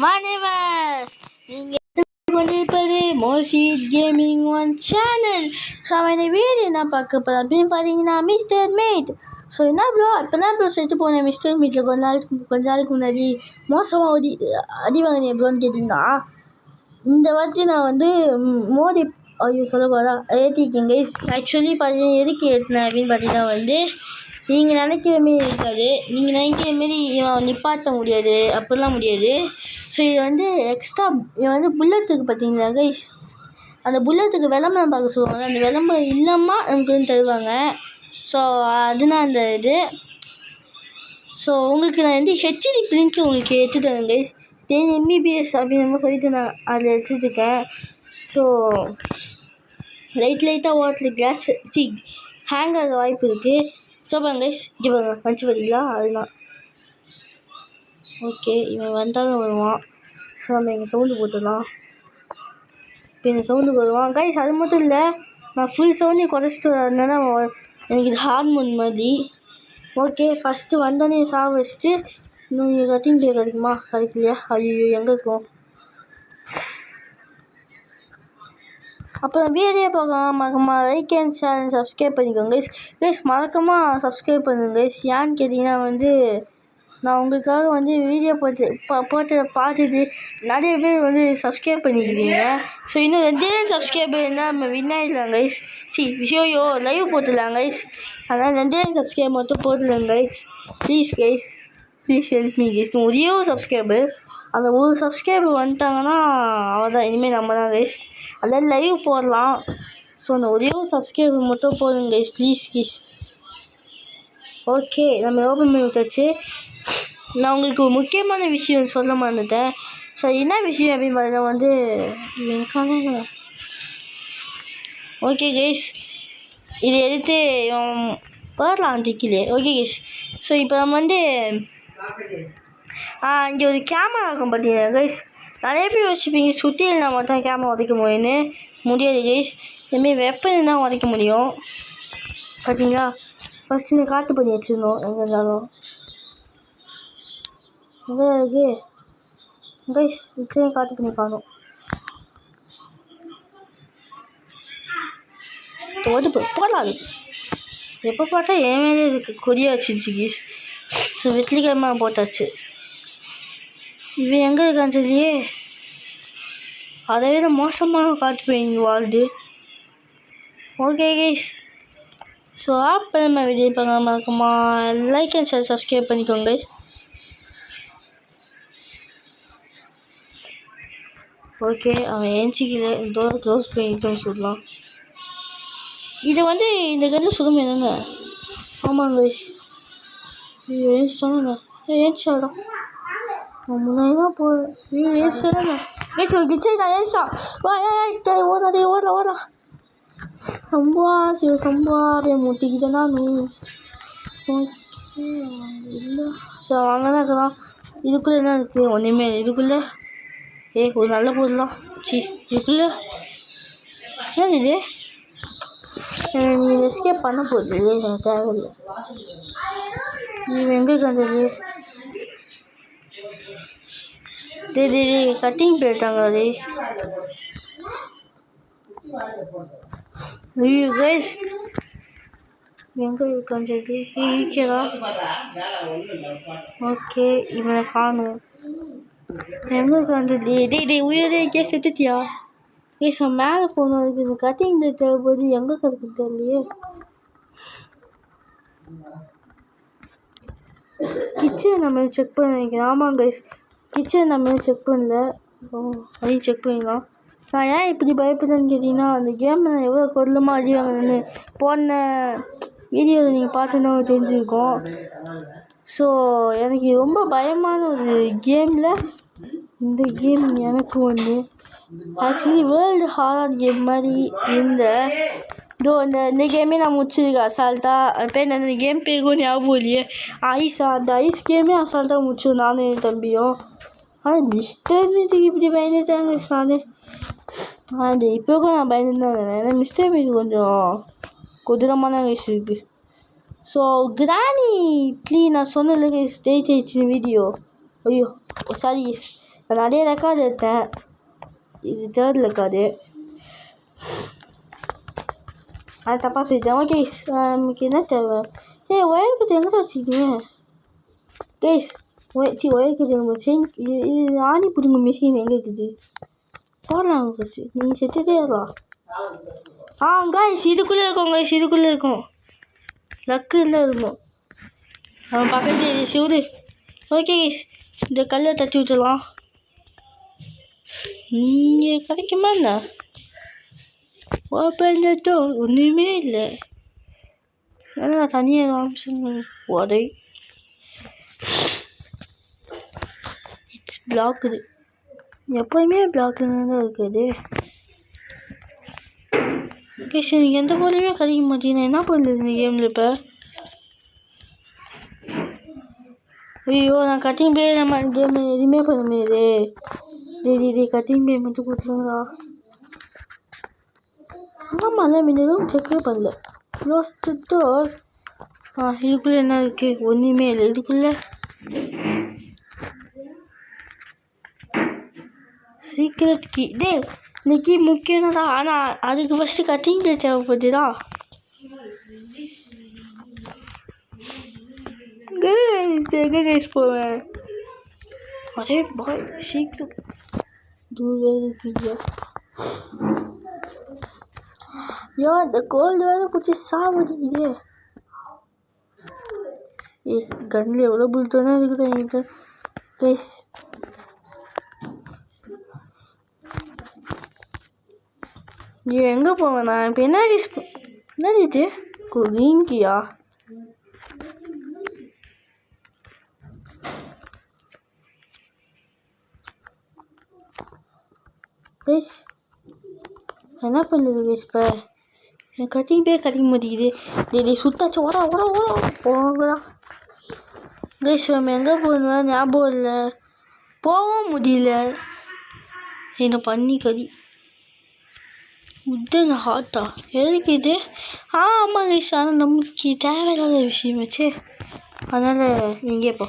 மாணவர்ஸ் நீங்கள் கொண்டிருப்பது Moshith gaming one channel. So இந்த வீடியோ என்ன பார்க்க போகிறோம் அப்படின்னு பார்த்தீங்கன்னா மிஸ்டர் மீட். ஸோ என்ன ப்ரோ இப்போ தான் ப்ரோ செத்து போனேன் மிஸ்டர் மீட்டில் கொஞ்ச நாளுக்கு முன்னாடி மோசமாக அடி வாங்கினேன் ப்ரோன்னு கேட்டிங்கன்னா இந்த வாட்டி நான் வந்து மோடி சொல்லக்கூடாதா ஏற்றிருக்கேன் கைஸ். ஆக்சுவலி பார்த்தீங்கன்னா எதுக்கு ஏற்றினேன் அப்படின்னு பார்த்தீங்கன்னா வந்து நீங்கள் நினைக்கிற மாரி இருக்காது. நீங்கள் நினைக்கிற மாரி நிப்பாட்ட முடியாது, அப்படிலாம் முடியாது. ஸோ இது வந்து எக்ஸ்ட்ரா இது வந்து புல்லட்டுக்கு பார்த்தீங்களா கைஸ், அந்த புல்லட்டுக்கு விளம்பரம் பார்க்க சொல்லுவாங்க. அந்த விளம்பரம் இல்லாமல் நமக்கு வந்து தருவாங்க. ஸோ அதுதான் அந்த இது. ஸோ உங்களுக்கு நான் வந்து ஹெச்டி பிரிண்ட்டில் உங்களுக்கு எடுத்து தரேன் கைஸ். 10 MBPS அப்படின்னு சொல்லிட்டு நான் அதில் எடுத்துருக்கேன். ஸோ லைட்டாக வாட்டர் கிளாஸ் ஹேங் ஆக வாய்ப்பு இருக்குது. ஸோ பாருங்க கைஸ், இங்கே பாருங்க பஞ்சு பார்த்தீங்களா, அதுதான். ஓகே, இவன் வந்தாலும் வருவான். நம்ம எங்கள் சவுண்டு போட்டுடலாம். இப்போ இந்த சவுண்டுக்கு வருவான் கைஸ். அது மட்டும் இல்லை, நான் ஃபுல் சவுண்டையும் குறைச்சிட்டு வரதுனால எனக்கு இது ஹார்மோன் மாதிரி. ஓகே, ஃபஸ்ட்டு வந்தோடனே வச்சுட்டு இன்னும் கத்திங் பிளே கிடைக்குமா, கிடைக்கலையா, ஐயோ எங்கே இருக்கும். அப்புறம் வீடியோ பார்க்கலாம் மறக்காமல் லைக் அண்ட் ஷேர் சப்ஸ்கிரைப் பண்ணிக்கோங்க கைஸ். மறக்காமல் சப்ஸ்கிரைப் பண்ணுங்க கைஸ். ஏன்னு கேட்டிங்கன்னா வந்து நான் உங்களுக்காக வந்து வீடியோ போட்டதை பார்த்துட்டு நிறைய பேர் வந்து சப்ஸ்கிரைப் பண்ணிக்கிறீங்க. ஸோ இன்னும் 2 சப்ஸ்கிரைபர் இருந்தால் நம்ம வின் ஆகிடலாம் கைஸ். விஷயோ லைவ் போட்டுடலாம் கைஸ். அதனால் 2 சப்ஸ்கிரைப் மட்டும் போட்டுடலாம் guys. Please guys, please help me guys. ஒரே ஒரு சப்ஸ்கிரைபர், அந்த ஒரு சப்ஸ்கிரைபர் வந்துட்டாங்கன்னா அவள் இனிமேல் நம்ம தான் கைஸ். அதாவது லைவ் போடலாம். ஸோ அந்த ஒரே ஒரு சப்ஸ்கிரைபர் மட்டும் போடுங்க கைஸ், ப்ளீஸ் கைஸ். ஓகே, நம்ம ஓப்பன் பண்ணி விட்டாச்சு. நான் உங்களுக்கு ஒரு முக்கியமான விஷயம் சொல்ல மறந்துட்டேன். ஸோ என்ன விஷயம் அப்படின்னு பார்த்தீங்கன்னா வந்து ஓகே கைஸ், இது எடுத்து போடலாம் டிக்கிலே. ஓகே கைஸ், ஸோ இப்போ நம்ம வந்து இங்கே ஒரு கேமரா இருக்கும் பார்த்தீங்கன்னா கைஸ். நிறைய பேர் யோசிப்பீங்க சுற்றி இருந்தால் மட்டும் கேமரா உடைக்க முடியாது கைஸ். இதுமாரி வெப்பன் தான் உடைக்க முடியும். பார்த்தீங்களா, ஃபஸ்ட்டு இந்த காட்டு பண்ணி வச்சுருந்தோம். எங்கே இருந்தாலும் எங்கே இருக்கு கைஸ், இப்படியும் காட்டு பண்ணி காணும். போடலாம். எப்போ பார்த்தா என் மேலே இருக்குது, கொடியா வச்சுருச்சு கைஸ். ஸோ வெற்றிகரமாக போட்டாச்சு. இவன் எங்கே இருக்கான்னு தெரியலையே. அதை விட மோசமாக காட்டு போயிங்க வாழ்டு. ஓகே கைஸ், ஸோ ஆப் நம்ம வீடியோ பார்க்க மறக்காம லைக் அண்ட் ஷேர் சப்ஸ்கிரைப் பண்ணிக்கோங்க கைஸ். ஓகே, அவன் ஏஞ்சிக்கல, டோர் க்ளோஸ் பண்ணிட்டோன்னு சொல்லலாம். இது வந்து இந்த கல்லில் சுடுமே என்னங்க. ஆமாங்க கைஸ், இது ஏஞ்சிட்டானுங்க. ஏஞ்சாடா முன்னாடி தான் போகிறேன். ஏஞ்சாடா கைஸ், ஒரு கிச்சன் தான் ஏஞ்சிட்டான். ஓடா சம்பாவே முட்டிக்கிட்டேன் நான். ஓகே இல்லை, ஸோ அங்கே தான் இருக்கலாம். இதுக்குள்ளே என்ன இருக்குது, ஒன்றுமே இதுக்குள்ளே ஒரு நல்ல பொருளாம். இதுக்குள்ளே ஏன் இது நீ எஸ்கேப் பண்ண போகுது, எனக்கு தேவையில்லை. நீ எங்கே கண்டது கட்டிங் போயிட்டாங்க. அது ஐயோ கைஸ், எங்கே கண்டது ஈக்கரா. ஓகே, இவனை காணும். எங்கே கண்டது உயிரே கே செத்துட்டியா கைஸ். மேலே போகணும். அதுக்கு இந்த கட்டிங் பிளேட் தேவைப்போது எங்கே கிடைக்கும் தெரியலையே. கிச்சன் நம்ம செக் பண்ண நினைக்கிறேன். ஆமாம் கைஸ், கிச்சன் நம்ம செக் பண்ணல. அதையும் செக் பண்ணிடலாம். நான் ஏன் இப்படி பயப்படுறேன்னு கேட்டிங்கன்னா, அந்த கேமில் நான் எவ்வளோ கொடலமாக அடி வாங்கினேன்னு போன வீடியோவில் நீங்கள் பார்த்துன்னா தெரிஞ்சுருக்கோம். ஸோ எனக்கு ரொம்ப பயமான ஒரு கேமில் இந்த கேம் எனக்கு வந்து ஆக்சுவலி வேர்ல்டு ஹாரர் கேம் மாதிரி இந்த கேமே நான் முடிச்சிருக்கேன் அசால்ட்டாக. பேர் அந்த கேம் பேருக்கும் ஞாபகம் இல்லையே, அந்த ஐஸ் கேமே அசால்ட்டாக முடிச்சோம் நானும் என் தம்பியும். ஆனால் மிஸ்டர் மீட்டுக்கு இப்படி பயந்துட்டாங்க நானே. இப்போக்கும் நான் பயந்துட்டு தான் வரேன். ஏன்னா மிஸ்டர் மீட் கொஞ்சம் கொடூரமான வயசு இருக்குது. ஸோ கிராணி இட்லி நான் சொன்னல கைஸ் டேட் ஆயிடுச்சு வீடியோ. ஐயோ சாரி நான் நிறைய ரெக்கார்டு எடுத்தேன். இது 3rd ரெக்கார்டு. அது தப்பாக சொல்லிட்டேன். ஓகே நமக்கு என்ன தேவை? ஒயர் கட்டு எங்கே வச்சுக்கிங்க கேஸ்? ஒயர் கட்டு எங்கே வச்சு? இது ஆணி பிடுங்க மிஷின் எங்கே இருக்குது? போடலாம் ஃபஸ்ட்டு. நீங்கள் செத்துட்டே இருக்கலாம். கைஸ் இதுக்குள்ளே இருக்கும். கைஸ் இதுக்குள்ளே இருக்கும். லக்கு இல்லை இருக்கும். அவன் பக்கத்து சிவுடு. ஓகே கைஸ் இந்த கல்லை தட்டி விட்டுலாம். இங்கே கிடைக்குமா என்ன? Open the door. ஒன்றுமே இல்லை. ஏன்னா தனியாக ஆப்ஷன் உதை. இட்ஸ் பிளாக்குது. எப்போயுமே பிளாக்கில் தான் இருக்குது. ஓகே சரி எந்த பொருளுமே கிடைக்க மாட்டேங்குது. என்ன பண்ணுறது இந்த கேமில் இப்போ? ஐயோ நான் கட்டிங் பே நம்ம கேம் எதுவுமே பண்ண முடியாது. டே கட்டிங் பே மட்டும் கொடுத்துருங்களா? ஆமாம் முன்னும் செக்கே பண்ணல. Close the door. இதுக்குள்ளே என்ன இருக்குது? ஒன்றுமே இல்லை இதுக்குள்ளே. Secret key. இந்த கீ முக்கியம்டா. ஆனால் அதுக்கு ஃபஸ்ட்டு கட்டிங் பே தேவைப்படுதுடா. எங்கே கைஸ் போவேன்? அதே பாய் சீக்கிரம் இந்த கோல்டு வேறு பிடிச்சி சாவடிக்குது. கண்ணில் எவ்வளோ புல்ட்டோன்னா இருக்குது என்கிட்ட கைஸ். எங்கே போவேன் நான் இப்போ? என்ன கைஸ் என்னது இது? green key-ஆ? கைஸ் என்ன பண்ணுது கைஸ்? இப்போ எனக்கு கட்டிங் பே கிடைக்க மாட்டேங்குது. சுத்தாச்சு. ஓடா போகடா கைஸ். நம்ம எங்கே போகணும் ஞாபகம் இல்லை. போகவும் முடியல. என்ன பண்ணி கறி உட்டன் ஹாட்டா எதுக்கு இது? ஆமாம் கைஸ் ஆனால் நம்மளுக்கு தேவையில்லாத விஷயமாச்சு. அதனால் நீங்கள் போ.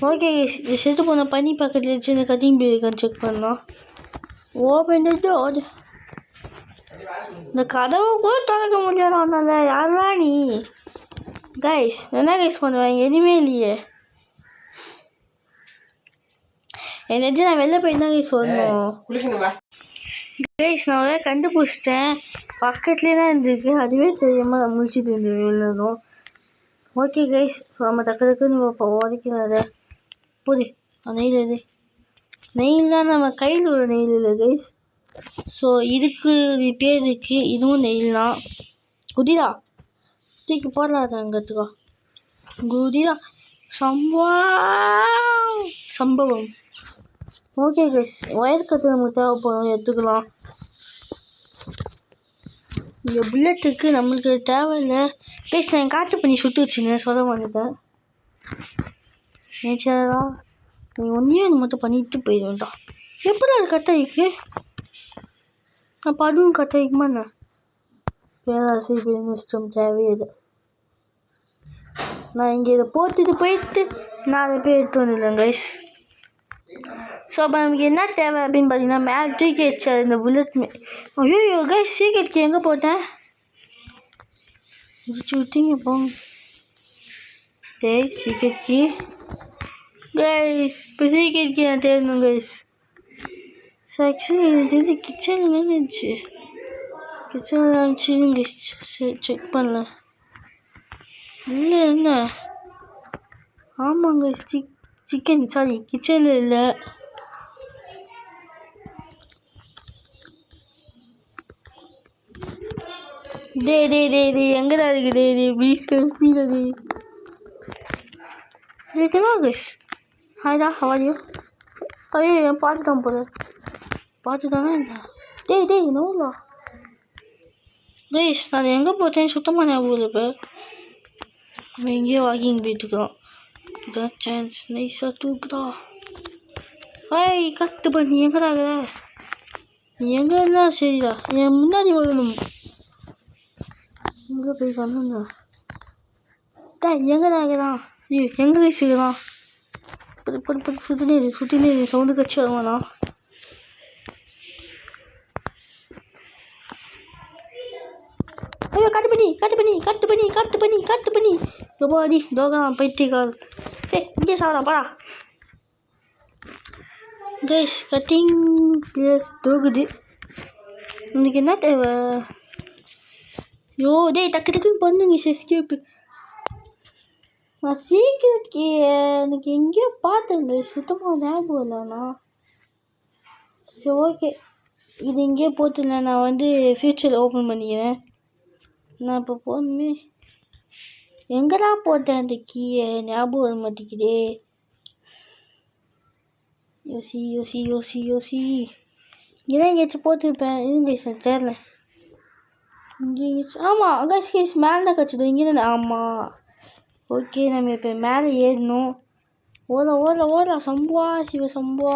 ஓகே கைஸ் இது செத்து போன பண்ணி பக்கத்தில் வச்சு இந்த கட்டிங் பே இருக்கான்னு செக் பண்ணலாம். Open the door. இந்த கதவை கூட திறக்க முடியாது. அதனால யாரா நீ? கைஸ் என்ன கைஸ் பண்ணுவேன்? எதுவுமே இல்லையே. என்னச்சு நான் வெளில போய் தான் கைஸ் வரணும். கைஸ் நான் உடனே கண்டுபிடிச்சிட்டேன். பக்கத்துலேயே தான் இருந்திருக்கு. அதுவே தெரியாமல் நான் முடிச்சுட்டு இருந்தோம். ஓகே கைஸ் நம்ம டக்குன்னு உடைக்கிறாரு போது. நெயில் இது நெயில் தான். நம்ம கையில் ஒரு நெயில் இல்லை கைஸ். ஸோ இதுக்கு பேர் இருக்குது. இதுவும் நெயில் தான். குதிரா தூக்கி போடலாதாங்கத்துக்கா. குதிரா சம்பவம். ஓகே கைஸ் ஒயர் கட்டு நமக்கு தேவைப்படும். எடுத்துக்கலாம். இந்த புல்லட்டுக்கு நம்மளுக்கு தேவையில்லை கைஸ். நான் காட்டு பண்ணி சுட்டு வச்சுருந்தேன். சொல்ல மாட்டேன். ஏச்சாரா நீ ஒன்றே அது மட்டும் பண்ணிட்டு போயிடுவேன்டா. எப்படி அது கட்டாயிருக்கு? அப்போ அதுவும் கட்டாயிக்குமா என்ன? பேராசிரியர் நஷ்டம் தேவையில்லை. நான் இங்கே இதை போட்டுட்டு போயிட்டு நான் அதை போய் எடுத்து வந்துடுறேன் கைஸ். ஸோ அப்போ நமக்கு என்ன தேவை அப்படின்னு பார்த்தீங்கன்னா மேலே தூக்கி வச்சார் இந்த புல்லட். ஐயோ கைஸ் சீக்கிரட் கீ எங்கே போட்டேன்? விட்டீங்க போங்க. Secret key guys. இப்போ சீக்கிரட் கீ நான் தேடணும் கைஸ். ஸோ ஆக்சுவலி இது கிச்சனில் இருந்துச்சு. கிச்சனில் இருந்துச்சு சரி செக் பண்ணல. இல்லை என்ன? ஆமாங்க சிக்கன் சாரி கிச்சனில் இல்லை. டே எங்கடா இருக்குது? ப்ளீஸ் கீழே இருக்குன்னா கைஸ். ஹாய்டா ஹவாரியூ? ஐயோ பார்த்துட்டான் போல. பார்த்துட்டானா என்ன? டேய் நோலா கைஸ் நான் எங்கே போட்டேன் சுத்தமாக ஞாபகம் இல்லை. இப்போ நம்ம எங்கேயோ வாக்கிங் போயிட்டுருக்கோம். இதான் சான்ஸ். நைஸாக தூக்குதா. கத்து பண்ணி எங்கடாக நீ எங்கே இருந்தால் சரிடா. என் முன்னாடி வரணும். எங்கே போய் பண்ணுங்க. எங்கடாகதான் எங்கே வச்சுக்கலாம்? சுற்றினே சவுண்டு கட்சி வருவானா? ஐயோ கட்டு பண்ணி எப்பாடி தோகலாம் பைத்தியக்கால். இங்கே சாப்பிடலாம் பாடா. கைஸ் கட்டிங் பிளேஸ் தோகுது. உனக்கு என்ன தேவை? டக்குன்னு பண்ணுங்க எஸ்கேப்பு. நான் சீக்கிரட் கீ எனக்கு எங்கேயோ பார்த்தேங்க, சுத்தமாக ஞாபகம் இல்லைண்ணா. சரி ஓகே, இது இங்கேயே போட்டுல. நான் வந்து ஃப்யூச்சரில் ஓப்பன் பண்ணிக்கிறேன். நான் இப்போ போகணுமே. எங்கடா போட்டேன் அந்த கீயை? ஞாபகம் வர மாட்டேங்குதே. யோசி இங்கேதான் எங்கேயாச்சும் போட்டுருப்பேன். இருங்க சார் சேரல இங்கே எங்கேயாச்சும். ஆமாம் கைஸ் மேலே தான் கச்சிடும். இங்கே தானே? ஆமாம். ஓகே, நம்ம இப்போ மேலே ஏறணும். ஓலா சம்பா சிவ சம்பா.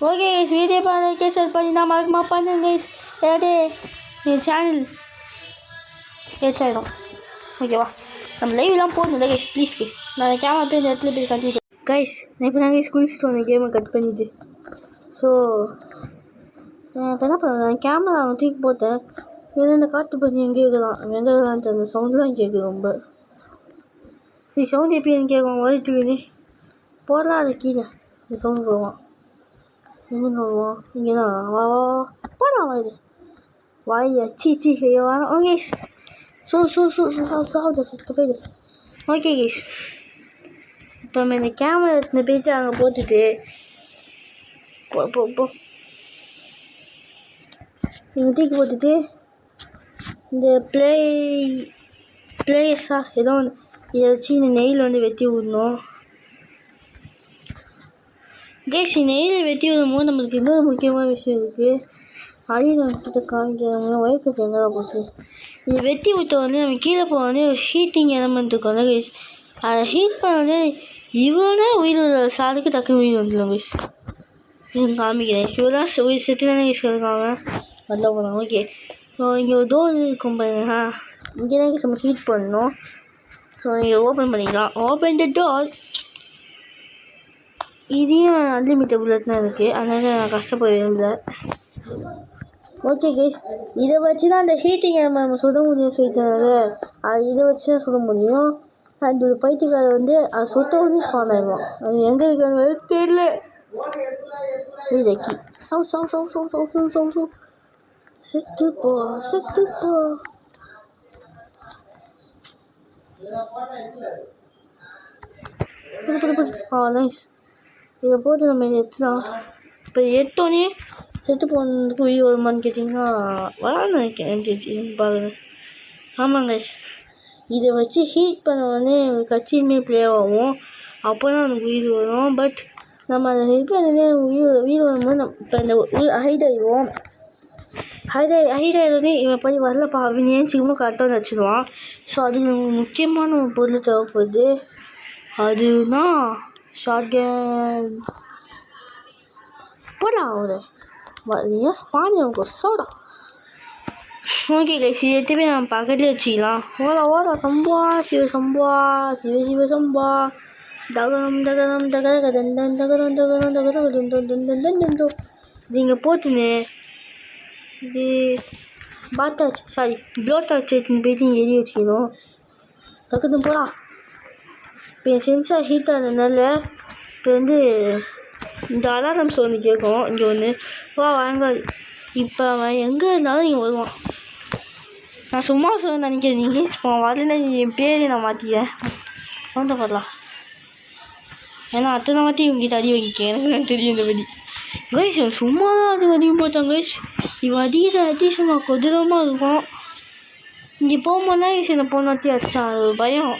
ஓகே கைஸ், வீடியோ பார்த்து ஷேர் பண்ணி நான் மறக்காம பண்ணுங்க கைஸ். என் சேனல் ரீச் ஆகிடும். ஓகேவா? நம்ம லைவ்லாம் போடணும் கைஸ், ப்ளீஸ் கைஸ். நான் கேமரா போய் இந்த இடத்துல போய் கட்டிட்டு கைஸ். நான் இப்போ தான் கைஸ் குளிச்சுட்டு வந்தேன் கேமை கட் பண்ணிவிட்டு. ஸோ இப்போ என்ன பண்ணுறேன், கேமரா அவன் தூக்கி போட்டேன். ஏன்னா இந்த காற்று பண்ணி எங்கே இருக்கலாம், எங்கே இருக்கலான்னு தெரியல. சவுண்டுலாம் கேட்குது ரொம்ப. சரி சவுண்டு எப்படி எனக்கு கேட்கும்? வலிட்டுக்குது போடலாம். அதை கீழே இந்த சவுண்டு போடுவான். எங்கே வருவான்? இங்கே தான் வா போடலாம். வாயுது வாய் சி ஐயோ வேணாம். ஓகே சாப்பிட்டு சுத்த போயிடு. ஓகே கேஷ், இப்போ நம்ம இந்த கேமரா எடுத்துன்னு போயிட்டு அங்கே போட்டுட்டு போ இங்கே தூக்கி போட்டுட்டு இந்த பிளேயர்ஸா ஏதோ ஒன்று இதை வச்சு இந்த நெயில் வந்து வெட்டி விடணும். கேஷ் நெயில் வெட்டி விடும்போது நம்மளுக்கு இன்னொரு முக்கியமான விஷயம் இருக்குது. அடியில் வந்துட்டு காமிக்கிறாங்க. வயக்கப்பு எங்கே போச்சு? இது வெட்டி விட்ட உடனே நம்ம கீழே போனோடனே ஒரு ஹீட்டிங் எலமெண்ட் இருக்கும்ல கைஸ். அதை ஹீட் பண்ணோடனே இவ்வளோனா உயிர் உள்ள சாதுக்கு டக்குன்னு உயிர் வந்துடும் கைஸ். இது காமிக்கிறேன். இவ்வளோதான் உயிர் செட்டு தானே கைஸ் இருக்காங்க. நல்லா போகலாம். ஓகே, ஸோ இங்கே ஒரு டோர் இருக்கும் பாருங்க. இங்கே தான் கைஸ் நம்ம ஹீட் பண்ணணும். ஸோ நீங்கள் ஓப்பன் பண்ணிக்கலாம். Open the door. இதையும் அன்லிமிட்டட் புல்லட் தான் இருக்குது, அதனால் நான் கஷ்டப்பட விரும்பல. ஓகே கைஸ், இதை வச்சு தான் அந்த ஹீட்டிங் நம்ம சுட முடியும் சொல்லிட்டனால இதை வச்சு தான் சுட முடியும். அண்ட் ஒரு பைத்தியக்காரர் வந்து அதை சுட்ட உடனே ஸ்பான் ஆகிடுவோம். அது எங்கே இருக்காங்க தெரியல. கீ சவு செத்துப்போ. நைஸ். இதை போட்டு நம்ம எடுத்துலாம். இப்போ எடுத்தோடனே செத்து போனதுக்கு உயிர் வருமானு கேட்டிங்கன்னா வரான்னு நினைக்கிறேன். பாருங்கள். ஆமாங்க, இதை வச்சு ஹீட் பண்ண உடனே கட்சியுமே ப்ளே ஆகும். அப்போ தான் நமக்கு உயிர் வரும். பட் நம்ம அதை ஹீட் பண்ணே உயிர் வரும்போது நம்ம இப்போ இந்த ஹைட் ஆகிடுவோம். ஹைட் ஆகிடுறதே இவன் போய் வரலப்பா அப்படின்னு ஏன்ச்சிக்கணும் கரெக்டாக வச்சுடுவான். ஸோ அதுக்கு முக்கியமான ஒரு பொருள் தேவைப்படுது. அதுதான் ஷாட்கன். போடா ஒரு வழியாக ஸ்பானியாவுக்கு சோடா. ஓகே கைஸ், இது எடுத்துவே நம்ம பக்கத்துலேயே வச்சுக்கலாம். ஓலா சம்பா சிவ சம்பா தகரம் இது இங்கே போட்டுன்னு இது ப்ளோட்டாச் எடுத்துன்னு போயிட்டு இங்கே எழுதி வச்சுக்கணும். டக்குன்னு போடா. இப்போ என் சென்சார் ஹீட் ஆனதுனால இப்போ வந்து இந்த அலாரம் சவுண்டு கேட்கும். இங்கே ஒன்று வாங்காது. இப்போ அவன் எங்கே இருந்தாலும் இங்கே வருவான். நான் சும்மா சொல்ல நினைக்கிறேன். நீங்கள் இப்போ வரல என் பேர் நான் மாற்றிக்கிறேன். சவுண்டை வரலாம். ஏன்னா அத்தனை மாற்றி இவங்ககிட்ட அடி வைக்கேன். எனக்கு நான் தெரியும் இந்த படி. கைஸ் சும்மா அது அதிகம் போட்டாங்க கைஸ். இவன் அடி சும்மா கொதிரமாக இருக்கும். இங்கே போகும்போதுனா கைஸ் என்னை போன வாட்டி அடிச்சான். அது பயம்.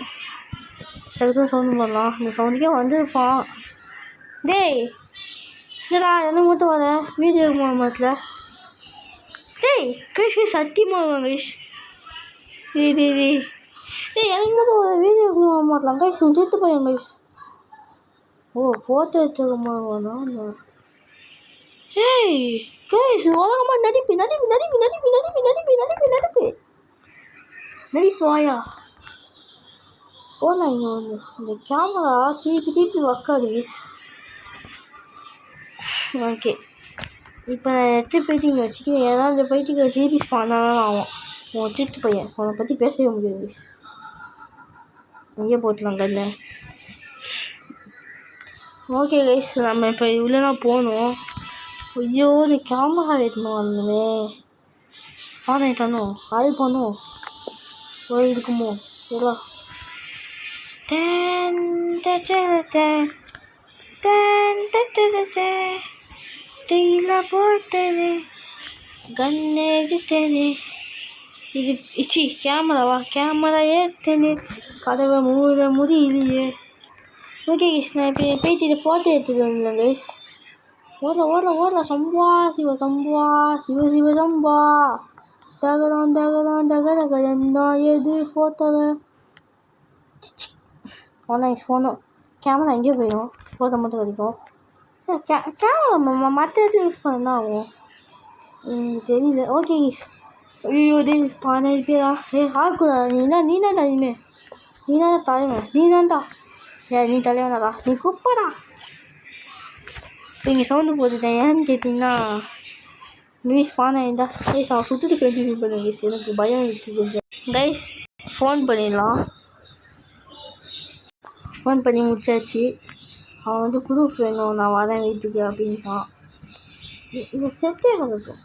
அதுக்கு சவுண்டு வரலாம். இந்த சவுண்டுக்கே வந்துருப்பான். டேய் என்னடா எனக்கு மட்டும் வர வீடியோ மாட்டில். டேய் கைஸ் சத்தியமாக வருவாங்க கைஸ். டேய் எனக்கு மட்டும் வர வீடியோ மாட்டலாம் கைஸ். சேர்த்து போய் கைஸ். ஃபோட்டோ எடுத்துக்கமா வேணாம். ஏய் கைஸ் உலகமாக நடிப்பு வாயா. போகலாம் இங்கே வந்து இந்த கேமரா திருப்பி ஒர்க் ஆகுது. ஓகே, இப்போ நான் எடுத்து போயிட்டு வச்சுட்டு ஏதாவது இந்த பைத்தியத்தை திருப்பி பண்ணாலும் ஆகும். உன் திருட்டு பையன் உன்னை பற்றி பேசவே முடியாது. எங்கே போட்டலாம் கல்ல. ஓகே கைஸ், நம்ம இப்போ இவ்வளோனா போகணும். ஐயோ, இந்த கேமரா எடுத்துன்னு வரணுமே. ஸ்பான் ஆகிட்டானோ அது பண்ணும் போய் இருக்குமோ எவ்வளோ போட்டது கண்ணேஜிட்டேனே. இது இச்சி கேமரா ஏற்றனே, கதவை மூட முடியலையே. ஓகே கைஸ், நான் இப்போ போயிட்டு இதை ஃபோட்டோ எடுத்துகிட்டு வந்தேன் கைஸ். ஓடலாம் சம்பா சிவ சம்பா தகதா எது ஃபோட்டோவை கைஸ். கேமரா எங்கேயோ போயிடும், ஃபோட்டோ மட்டும் கிடைக்கும். சார் கேமரா மற்ற இடத்துல யூஸ் பண்ணா ஆகும் தெரியல. ஓகே கைஸ், ஐயோ யூஸ் பண்ண இருப்பியா? ஆகக்கூடாது. நீ தான் தலைமை, நீ தான்டா. நீ தலைவனாடா, நீ குப்படா. இப்போ இங்கே சவுண்டு போட்டுட்டேன். ஏன்னு கேட்டிங்கன்னா மீஸ் பானை இருந்தால் கைஸ் அவன் சுற்றுட்டு கண்டினியூ பண்ணுங்க கைஸ். எனக்கு பயம் இருக்குது கொஞ்சம் கைஸ். ஃபோன் பண்ணிடலாம். ஃபோன் பண்ணி முடிச்சாச்சு. அவன் வந்து ப்ரூஃப் வேணும், நான் வரேன் வீட்டுக்கு அப்படின்ட்டான். இது செட்டே இருக்கும்.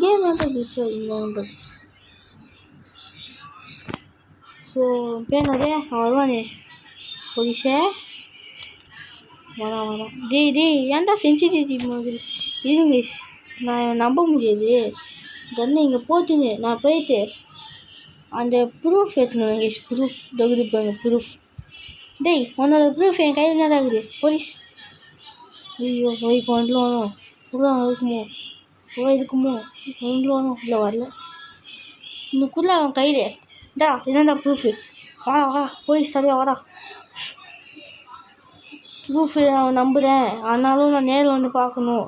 கேம் ஏன்ட்டு இல்லை. ஸோ பேனதே அவன் வருவானே போலீஸே. வரான். ஏன்டா சென்சிட்டிவிட்டி மாதிரி இருங்க, நான் நம்ப முடியாது. கண்ணு இங்கே போட்டுன்னு நான் போயிட்டு அந்த ப்ரூஃப் எடுத்துன்னு கைஸ். ப்ரூஃப் பாருங்க ப்ரூஃப். உன்னோட ப்ரூஃப் என் கையில் என்ன ஆகுது போலீஸ்? ஐயோ போய் கொண்டுலாம் இருக்குமோ இல்லை வரல. இன்னுக்குள்ளே அவன் கையில் என்னடா ப்ரூஃபு? வா போலீஸ் தலையா வாடா. ப்ரூஃபு அவன் நம்புகிறேன், ஆனாலும் நான் நேரில் வந்து பார்க்கணும்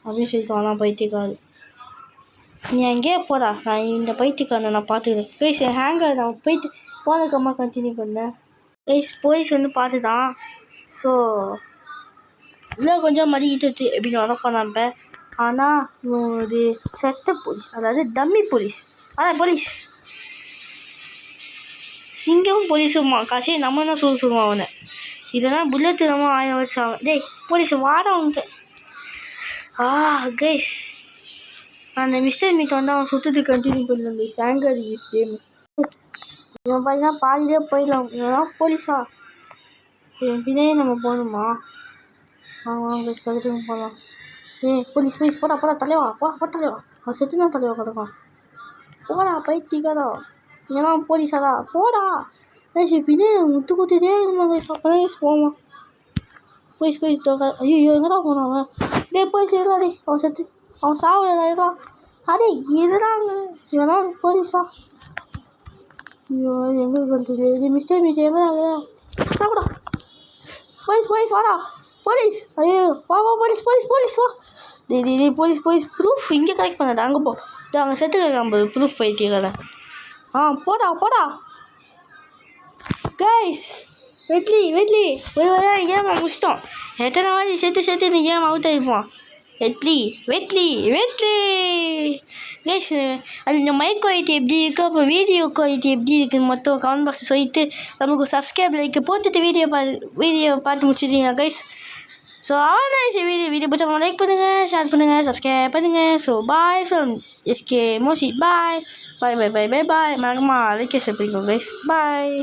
அப்படின்னு சொல்லிட்டு வானா பைத்தியக்காரு. நீ எங்கேயே போடா, நான் இந்த பைத்தியக்காரனை நான் பார்த்துக்கிறேன். கைஸ் ஹேங்கர் நான் போயிட்டு போனதுக்கம்மா கண்டினியூ பண்ணேன் கைஸ். போலீஸ் வந்து பார்த்துதான். ஸோ இன்னும் கொஞ்சம் மடிக்கிட்டு எப்படின்னு உடப்பான் நம்ம. ஆனால் ஒரு செத்த போலீஸ், அதாவது டம்மி போலீஸ். ஆனால் போலீஸ் சிங்கமும் போலீஸுமா காசே நம்ம என்ன சொல்லுவோம் அவனை. இதெல்லாம் புல்லெட்டு நம்ம 1000 வருஷம் ஆகும். போலீஸ் வாட வந்துட்டு. கைஸ், அந்த மிஸ்டர் மீட் வந்து அவன் சுற்றுட்டு கண்டினியூ பண்ணல கைஸ். ஆங்கர் யூஸ் கேம். இவன் பார்த்தீங்கன்னா பாதிலே போயிடலாம். இவன் போலீஸா? இவன் பின்னாடியே நம்ம போகணுமா? வாங்க சகஜம் போகலாம். போலீஸ் போடா தலைவா, தலைவா. அவன் செத்துனா தலைவா கிடக்கான். போடா பைத்தியக்காரா, ஏன்னா போலீஸாடா போடா. பின்னாடி முத்து குத்திட்டே போமா. போலீஸ் ஐயோ எங்கடா போனான் அவன்? போலீஸ் இருடா. அவன் செத்து அவன் சாவடா. இதுதாங்க இவெல்லாம் போலீஸா? ஐயோ எங்கே பண்ணுறது? மிஸ்டர் மீட் எங்கே சாப்பிடா. போலீஸ் வாடா. போலீஸ் ஐயோ வா போலீஸ் வா. போலீஸ் ப்ரூஃப் இங்கே கலெக்ட் பண்ணாடா. அங்கே போ. அங்கே செத்துக்க ப்ரூஃப் போயிட்டு போடா. கைஸ் வெட்லி ஒரு வரையா கேம் முடிச்சிட்டோம். எத்தனை வாட்டி சேர்த்து இந்த கேம் அவுட் ஆகிருப்போம். வெட்லி கைஸ், அந்த மைக் குவாலிட்டி எப்படி இருக்குது, அப்போ வீடியோ குவாலிட்டி எப்படி இருக்குன்னு மொத்தம் கமெண்ட் பாக்ஸ் சொல்லிட்டு நமக்கு சப்ஸ்கிரைப் லைக் போட்டுட்டு வீடியோ பார்த்து முடிச்சிட்டீங்க கைஸ். ஸோ அவ்வளோ வீடியோ பிடிச்சவங்க லைக் பண்ணுங்கள், ஷேர் பண்ணுங்கள், சப்ஸ்கிரைப் பண்ணுங்கள். So bye from SK Moshith. Bye மறக்காம லைக் பண்ணிக்கோங்க கைஸ். பாய்.